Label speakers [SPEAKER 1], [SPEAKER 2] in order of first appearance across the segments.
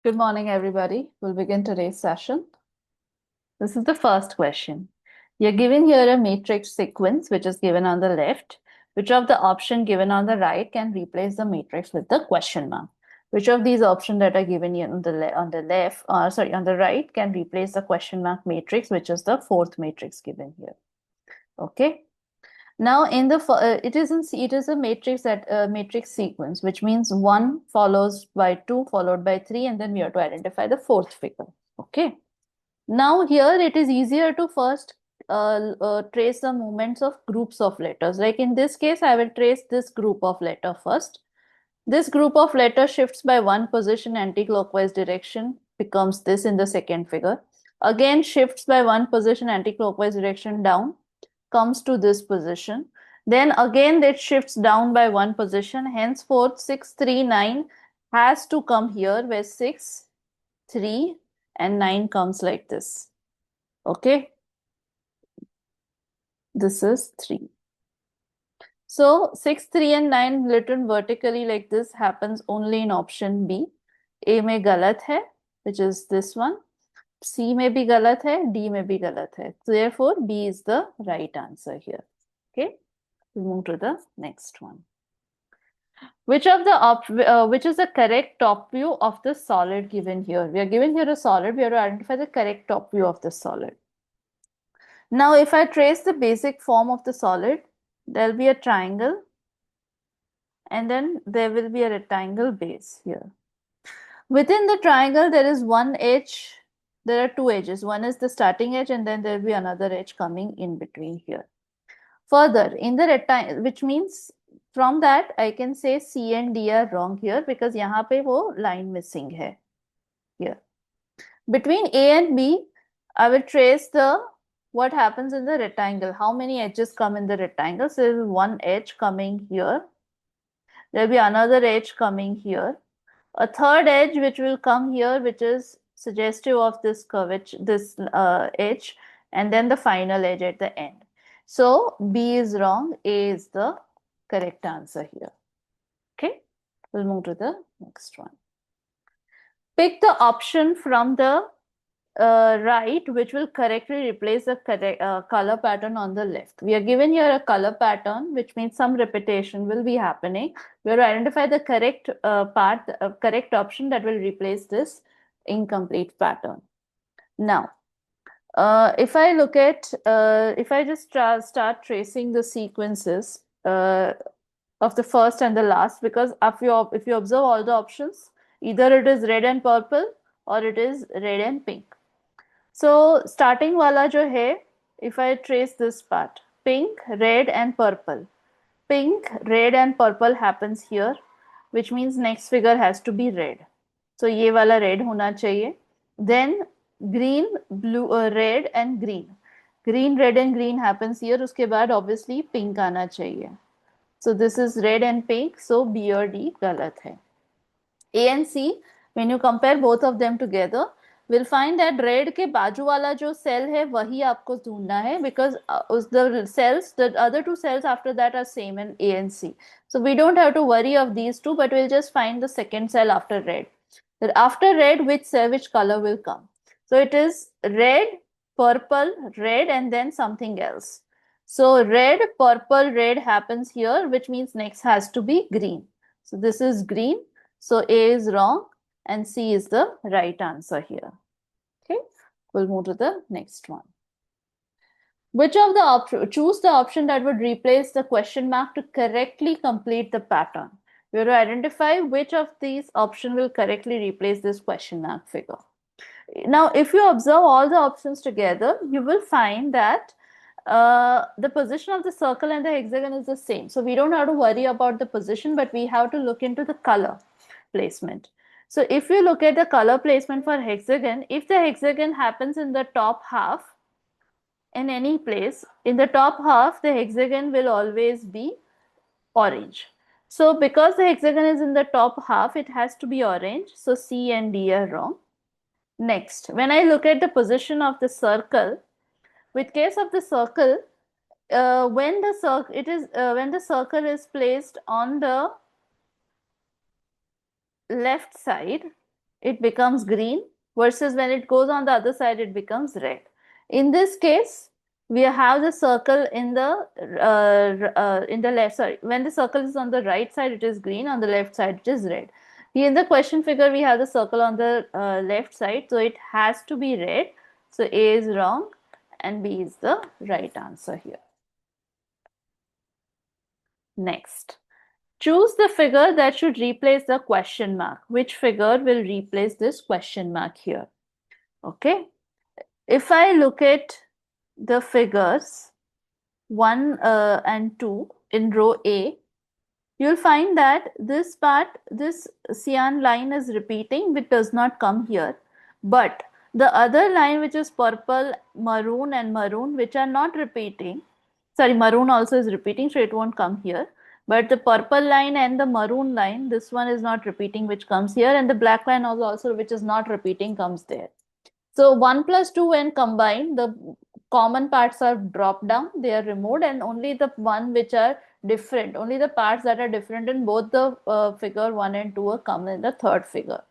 [SPEAKER 1] Good morning, everybody. We'll begin today's session. This is the first question. You're given here a matrix sequence, which is given on the left. Which of the option given on the right can replace the matrix with the question mark? Which of these options that are given here on the left, on the right, can replace the question mark matrix, which is the fourth matrix given here? Okay. Now, it is a matrix matrix sequence, which means 1 follows by 2 followed by 3, and then we have to identify the fourth figure. Okay. Now here it is easier to first trace the movements of groups of letters. Like in this case, I will trace this group of letter first. This group of letter shifts by 1 position anti-clockwise direction, becomes this in the second figure. Again shifts by 1 position anti-clockwise direction down, comes to this position. Then again it shifts down by 1 position. Henceforth 6, 3, 9 has to come here, where 6, 3 and 9 comes like this. Okay. This is 3. So 6, 3 and 9 written vertically like this happens only in option B. A में गलत है, which is this one. C में भी गलत है, D में भी गलत है. Therefore, B is the right answer here. Okay, we move to the next one. Which is the correct top view of the solid given here? We are given here a solid. We have to identify the correct top view of the solid. Now, if I trace the basic form of the solid, there'll be a triangle, and then there will be a rectangle base here. Within the triangle, there is one edge. There are two edges. One is the starting edge, and then there will be another edge coming in between here. Further, in the rectangle, which means from that I can say C and D are wrong here, because यहाँ पे वो line missing है here. Between A and B, I will trace what happens in the rectangle. How many edges come in the rectangle? So there is one edge coming here. There will be another edge coming here. A third edge which will come here, which is suggestive of this curvature, this edge, and then the final edge at the end. So B is wrong, A is the correct answer here. Okay, we'll move to the next one. Pick the option from the right which will correctly replace the color pattern on the left. We are given here a color pattern, which means some repetition will be happening. We have to identify the correct correct option that will replace this incomplete pattern. Now, if I look at, if I just start tracing the sequences of the first and the last, because if you observe all the options, either it is red and purple or it is red and pink. So starting wala jo hai, if I trace this part, pink, red and purple. Pink, red and purple happens here, which means next figure has to be red. So ये वाला red होना चाहिए. Then green, blue, red and green. Green, red and green happens here. उसके बाद obviously pink आना चाहिए. So this is red and pink. So B or D गलत है. A and C, when you compare both of them together, we'll find that red के बाजू वाला जो cell है वही आपको ढूंढना है, because the other two cells after that are same in A and C. So we don't have to worry of these two, but we'll just find the second cell after red. That after red, which color will come? So it is red, purple, red, and then something else. So red, purple, red happens here, which means next has to be green. So this is green. So A is wrong and C is the right answer here. Okay, we'll move to the next one. Which of the options, choose the option that would replace the question mark to correctly complete the pattern. We have to identify which of these options will correctly replace this question mark figure. Now, if you observe all the options together, you will find that the position of the circle and the hexagon is the same. So we don't have to worry about the position, but we have to look into the color placement. So if you look at the color placement for hexagon, if the hexagon happens in the top half, in any place, in the top half, the hexagon will always be orange. So because the hexagon is in the top half, it has to be orange. So C and D are wrong. Next, when I look at the position of the circle, with case of the circle, when the circle is placed on the left side, it becomes green, versus when it goes on the other side, it becomes red. In this case, we have the circle in the left. Sorry, when the circle is on the right side, it is green. On the left side, it is red. Here in the question figure, we have the circle on the left side, so it has to be red. So A is wrong, and B is the right answer here. Next, choose the figure that should replace the question mark. Which figure will replace this question mark here? Okay. If I look at the figures 1 and 2 in row A, you'll find that this part, this cyan line is repeating, which does not come here. But the other line, which is purple, maroon, and maroon, which are not repeating, sorry, maroon also is repeating, so it won't come here. But the purple line and the maroon line, this one is not repeating, which comes here, and the black line also, which is not repeating, comes there. So 1 plus 2 when combined, the common parts are dropped down, they are removed, and only the one which are different, only the parts that are different in both the figure 1 and 2 are come in the third figure.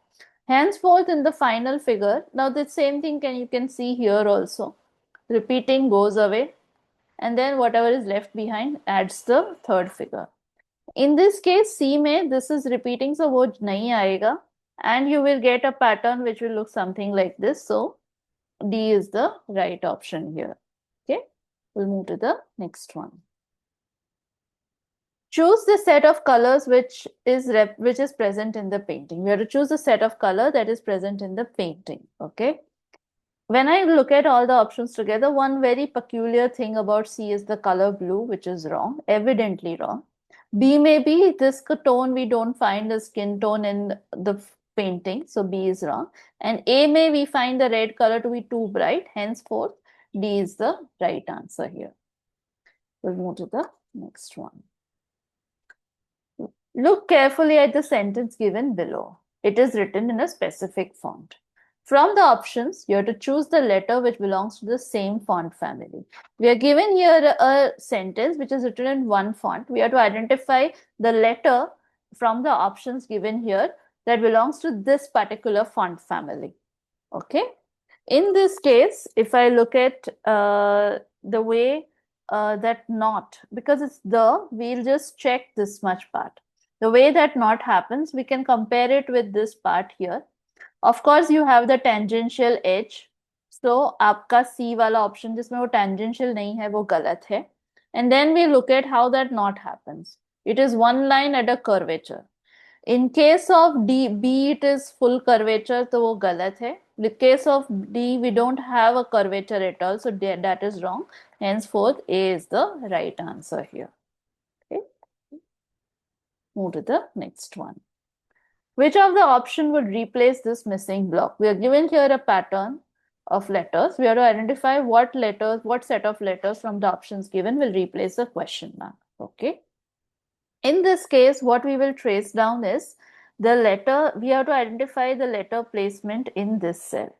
[SPEAKER 1] Henceforth, in the final figure, now the same thing you can see here also. Repeating goes away, and then whatever is left behind adds the third figure. In this case, C में this is repeating, so वो नहीं आएगा, and you will get a pattern which will look something like this. So D is the right option here. Okay, we'll move to the next one. Choose the set of colors which is present in the painting. We have to choose the set of color that is present in the painting. Okay. When I look at all the options together, one very peculiar thing about C is the color blue, which is wrong, evidently wrong. B may be this tone we don't find the skin tone in the painting, so B is wrong. And A may we find the red color to be too bright, henceforth D is the right answer here. We'll move to the next one. Look carefully at the sentence given below. It is written in a specific font. From the options, you have to choose the letter which belongs to the same font family. We are given here a sentence which is written in one font. We have to identify the letter from the options given here that belongs to this particular font family. Okay. In this case, if I look at the way that not, because it's we'll just check this much part. The way that not happens, we can compare it with this part here. Of course, you have the tangential edge. So, आपका C वाला option जिसमें वो tangential नहीं है, वो गलत है. And then we look at how that not happens. It is one line at a curvature. In case of B, it is full curvature, तो वो गलत है. In the case of D, we don't have a curvature at all, so that is wrong. Henceforth, A is the right answer here. Okay. Move to the next one. Which of the option would replace this missing block? We are given here a pattern of letters. We have to identify what set of letters from the options given will replace the question mark. Okay. In this case, what we will trace down is the letter. We have to identify the letter placement in this cell.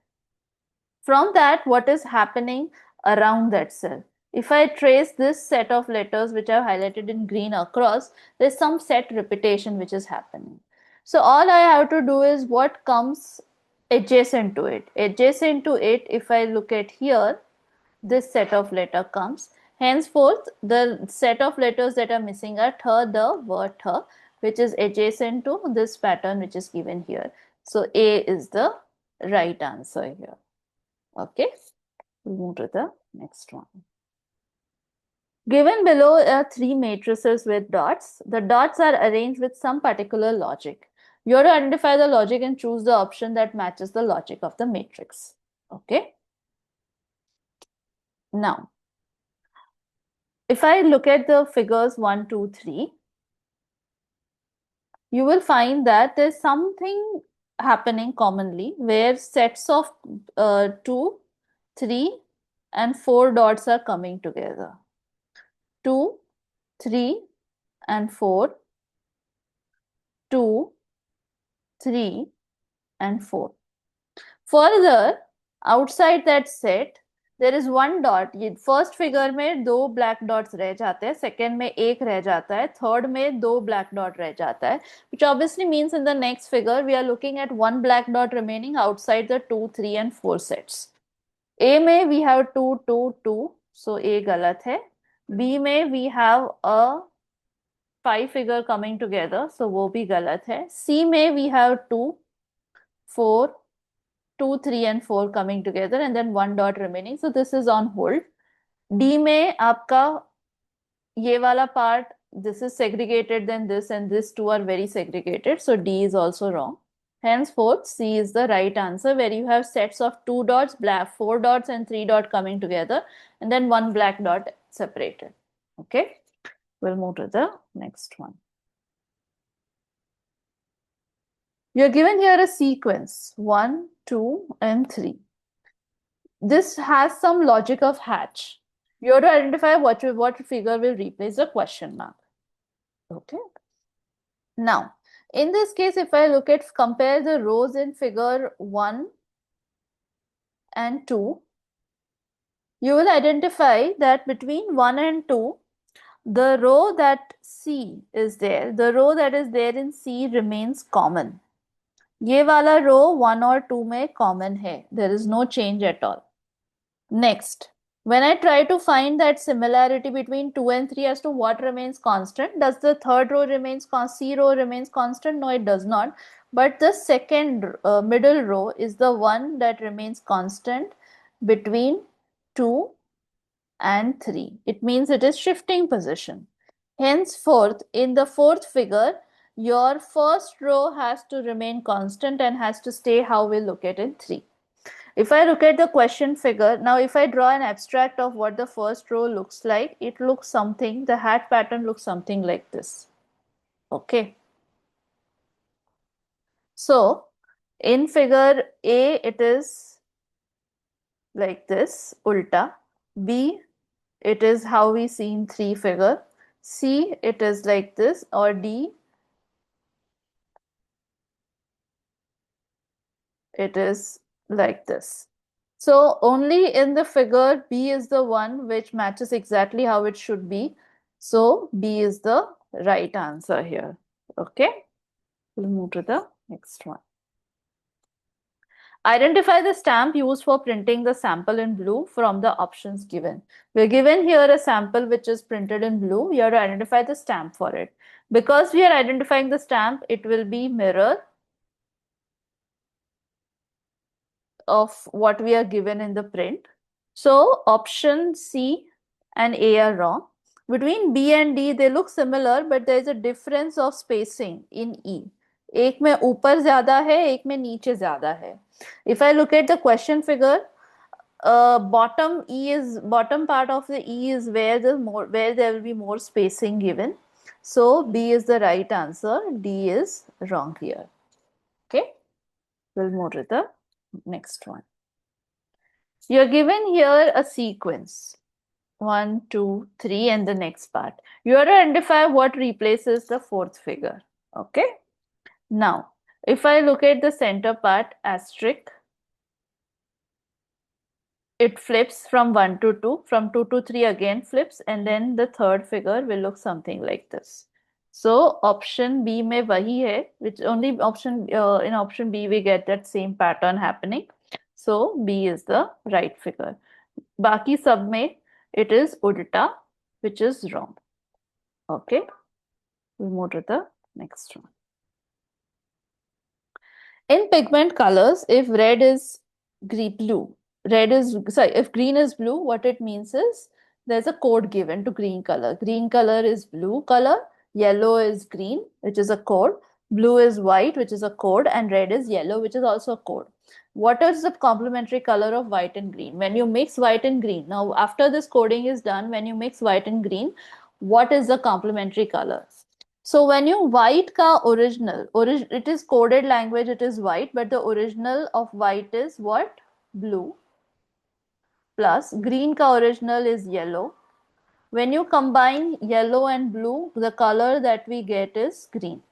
[SPEAKER 1] From that, what is happening around that cell? If I trace this set of letters which I have highlighted in green across, there's some set repetition which is happening. So all I have to do is what comes adjacent to it. Adjacent to it, if I look at here, this set of letter comes. Henceforth, the set of letters that are missing are th, the, ver, th, which is adjacent to this pattern which is given here. So A is the right answer here. Okay, we'll move to the next one. Given below are three matrices with dots. The dots are arranged with some particular logic. You have to identify the logic and choose the option that matches the logic of the matrix. Okay. Now, if I look at the figures 1, 2, 3, you will find that there's something happening commonly where sets of 2, 3, and 4 dots are coming together. 2, 3, and 4, 2, 3, and 4. Further, outside that set, there is one dot, ये first figure में दो black dots रह जाते हैं, second में एक रह जाता है, थर्ड में दो ब्लैक डॉट रह जाता है, which obviously means in the next figure we are looking at one black dot remaining outside the 2, 3 and 4 sets. A में we have 2, 2, 2, so A गलत है. B में we have a 5 figure coming together, so वो भी गलत है. C में we have 2, 4, 2, 3 and 4 coming together and then one dot remaining, so this is on hold. D में आपका ये वाला part, this is segregated, then this and this two are very segregated, so D is also wrong. Henceforth, C is the right answer, where you have sets of 2 dots, black 4 dots and 3 dot coming together, and then one black dot separated. Okay, we'll move to the next one. You're given here a sequence 1, 2, and 3. This has some logic of hatch. You have to identify what figure will replace the question mark. Okay. Now, in this case, if I look at, compare the rows in figure 1 and 2, you will identify that between 1 and 2, the row that C is there, the row that is there in C remains common. ये वाला row 1 और 2 में common है. There is no change at all. Next, when I try to find that similarity between 2 and 3 as to what remains constant, does the third row remains C row remains constant? No, it does not. But the second middle row is the one that remains constant between 2 and 3. It means it is shifting position. Henceforth, in the fourth figure, your first row has to remain constant and has to stay how we look at in 3. If I look at the question figure, now if I draw an abstract of what the first row looks like, it looks something, the hat pattern looks something like this. Okay. So, in figure A, it is like this, ulta. B, it is how we see in 3 figure. C, it is like this, or D, it is like this. So only in the figure B is the one which matches exactly how it should be. So B is the right answer here. Okay, we'll move to the next one. Identify the stamp used for printing the sample in blue from the options given. We're given here a sample which is printed in blue. You have to identify the stamp for it. Because we are identifying the stamp, it will be mirror of what we are given in the print. So option C and A are wrong. Between B and D, they look similar, but there is a difference of spacing in E. एक में ऊपर ज्यादा है, एक में नीचे ज्यादा है. If I look at the question figure, bottom part of the E is where there will be more spacing given. So B is the right answer. D is wrong here. Okay, we'll move to the next one. You're given here a sequence 1, 2, 3, and the next part. You have to identify what replaces the fourth figure. Okay. Now, if I look at the center part, asterisk, it flips from 1 to 2, from 2 to 3 again flips, and then the third figure will look something like this. So option B में वही है, which only option in option B we get that same pattern happening. So B is the right figure. बाकी सब में it is ulta, which is wrong. Okay, we'll move to the next one. In pigment colors, if red is blue, if green is blue, what it means is there's a code given to green color. Green color is blue color, yellow is green, which is a code, blue is white, which is a code, and red is yellow, which is also a code. What is the complementary color of white and green? When you mix white and green, now after this coding is done, when you mix white and green, what is the complementary color? So when you white ka original, it is coded language, it is white, but the original of white is what? Blue. Plus green ka original is yellow. When you combine yellow and blue, the color that we get is green.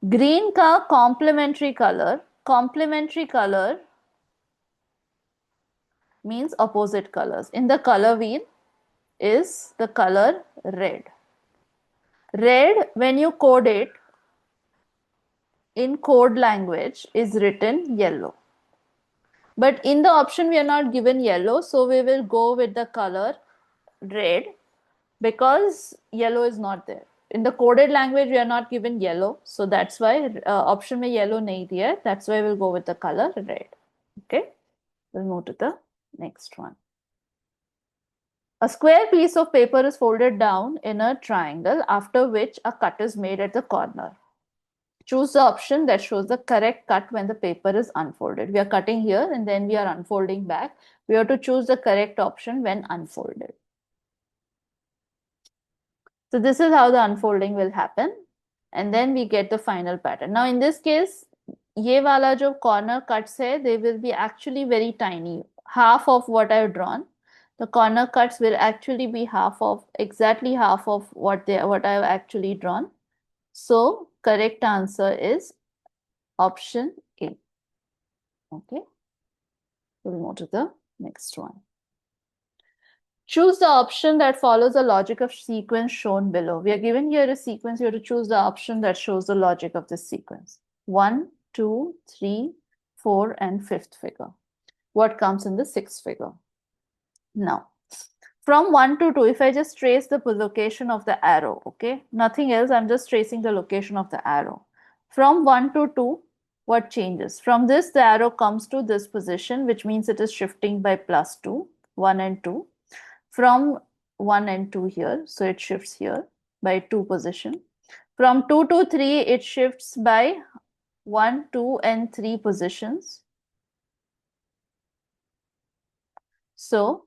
[SPEAKER 1] Green ka complementary color means opposite colors. In the color wheel is the color red. Red, when you code it in code language, is written yellow. But in the option we are not given yellow, so we will go with the color red because yellow is not there. In the coded language we are not given yellow, so that's why option mein yellow nahi diya hai. That's why we'll go with the color red. Okay, we'll move to the next one. A square piece of paper is folded down in a triangle, after which a cut is made at the corner. Choose the option that shows the correct cut when the paper is unfolded. We are cutting here and then we are unfolding back. We have to choose the correct option when unfolded. So this is how the unfolding will happen. And then we get the final pattern. Now in this case, ye wala jo corner cuts hai, they will be actually very tiny. Half of what I have drawn. The corner cuts will actually be exactly half of what I have actually drawn. So correct answer is option A. Okay. We'll move to the next one. Choose the option that follows the logic of sequence shown below. We are given here a sequence. You have to choose the option that shows the logic of this sequence. 1, 2, 3, 4, and 5th figure. What comes in the 6th figure? Now, from 1 to 2, if I just trace the location of the arrow, okay? Nothing else, I'm just tracing the location of the arrow. From 1 to 2, what changes? From this, the arrow comes to this position, which means it is shifting by +2, 1 and 2. From 1 and 2 here, so it shifts here by 2 position. From 2 to 3, it shifts by 1, 2, and 3 positions. So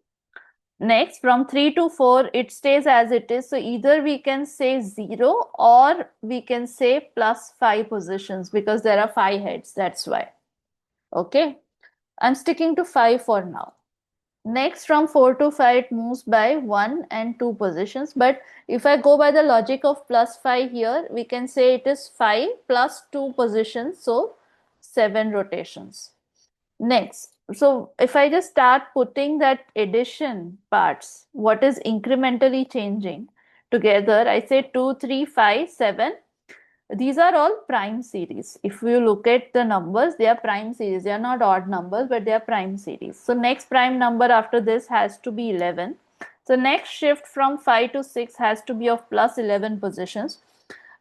[SPEAKER 1] next, from 3 to 4, it stays as it is. So either we can say 0 or we can say +5 positions because there are 5 heads. That's why. Okay. I'm sticking to 5 for now. Next, from 4 to 5, it moves by 1 and 2 positions. But if I go by the logic of +5 here, we can say it is 5 plus 2 positions. So 7 rotations. Next, so if I just start putting that addition parts, what is incrementally changing together, I say 2, 3, 5, 7. These are all prime series. If you look at the numbers, they are prime series. They are not odd numbers, but they are prime series. So next prime number after this has to be 11. So next shift from 5 to 6 has to be of +11 positions.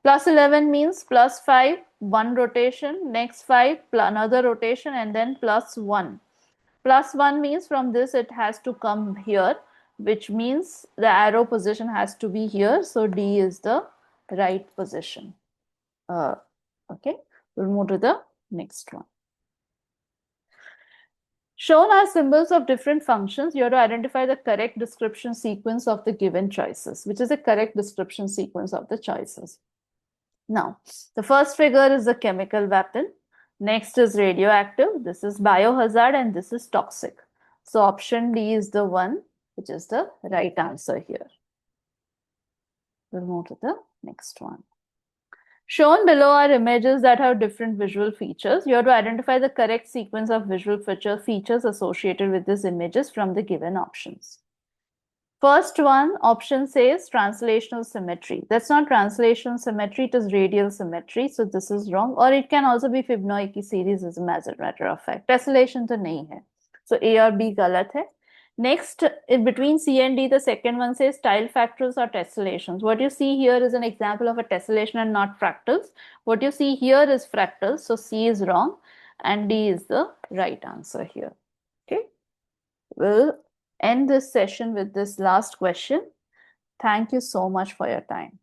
[SPEAKER 1] +11 means +5, 1 rotation, next 5, another rotation, and then +1. +1 means from this it has to come here, which means the arrow position has to be here. So D is the right position. Okay, we'll move to the next one. Shown are symbols of different functions. You have to identify the correct description sequence of the given choices, which is a correct description sequence of the choices. Now, the first figure is the chemical weapon. Next is radioactive. This is biohazard and this is toxic. So option D is the one which is the right answer here. We'll move to the next one. Shown below are images that have different visual features. You have to identify the correct sequence of visual features associated with these images from the given options. First one, option says translational symmetry. That's not translational symmetry, it is radial symmetry. So this is wrong. Or it can also be Fibonacci series as a matter of fact. Tessellation to nahi hai. So A or B galat hai. Next, in between C and D, the second one says tile fractals or tessellations. What you see here is an example of a tessellation and not fractals. What you see here is fractals. So C is wrong and D is the right answer here. Okay. We'll end this session with this last question. Thank you so much for your time.